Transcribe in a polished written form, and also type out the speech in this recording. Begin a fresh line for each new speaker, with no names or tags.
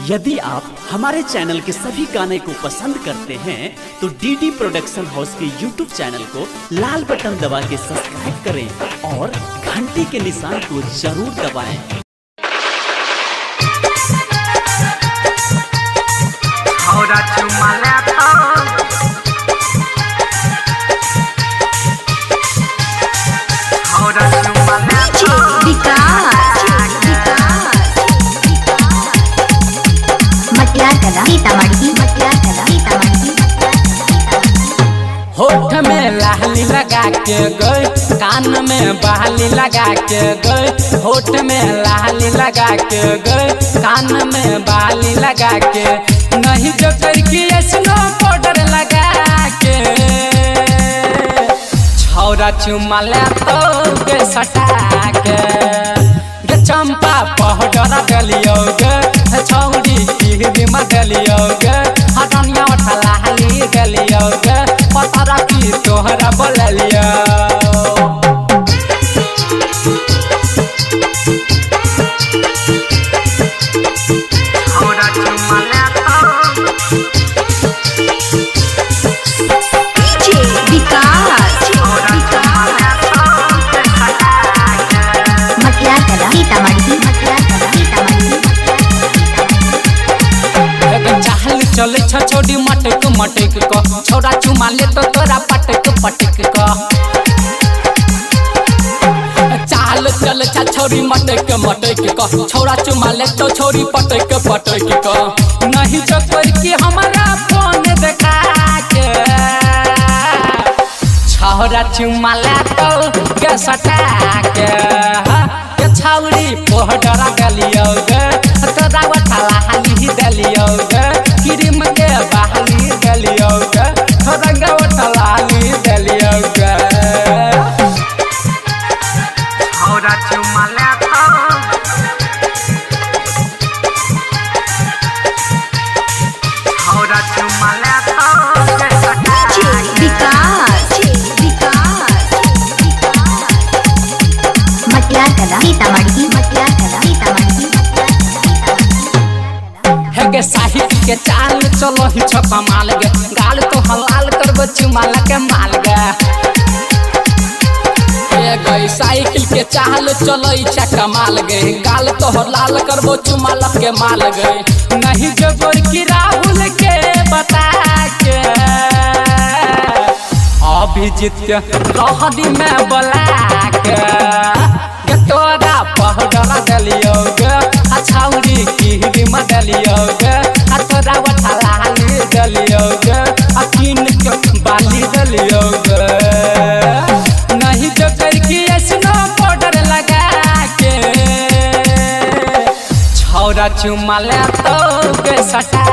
यदि आप हमारे चैनल के सभी गाने को पसंद करते हैं तो डीडी प्रोडक्शन हाउस के यूट्यूब चैनल को लाल बटन दबा के सब्सक्राइब करें और घंटी के निशान को जरूर दबाएं।
होठ में लाली लगा के गए, कान में बहाली लगा के गए। होठ में लाली लगा के गए, कान में बहाली लगा के, नहीं जो करके स्नो पाउडर लगा के। छौरा चुमा ले तो के सटा के, चंपा पाउडर गलियोगे, छौरी की मगलियोगे, हटनिया उठा लाली गलियोगे, पतरा की तोहरा बोलिया। चले छोड़ी मटक मटक को, छोरा चुमा ले तो तोरा पटक पटक को। चाल चल छोरी मटक मटक को, छोरा चुमा ले तो छोरी पटक पटक को। नहीं जो करके हमारा फोन देखा के, छोरा चुमा ले तो के सटा के, छौरी पोहडरा गलियोगे, तोरा उठला हाली दलियोगे, क्रीम के बहाली दलियोगे, थोड़ा उठला हाली दलियोगे। छौरा चुमा ले तो, छौरा चुमा ले तो के साहित्य के चाल चलो ही छपा माल गे, गाल तो हलाल करबो चुमाला के माल गे। गई साइकिल के चाल चलो ही चक्का माल गे, गाल तो हलाल करबो चुमाला के माल गे। नहीं जो गोर की राहुल के बता के, अभिजीत के रहदी में बोला के, तोरा पाउडर दलियोगे, छौरी की मदलियोगे, तोरा उठला हाली दलियोगे, कीन के बाली दलियोगे। नहीं जो करके स्नो पाउडर लगा के, छौरा चुमा ले तो के सटा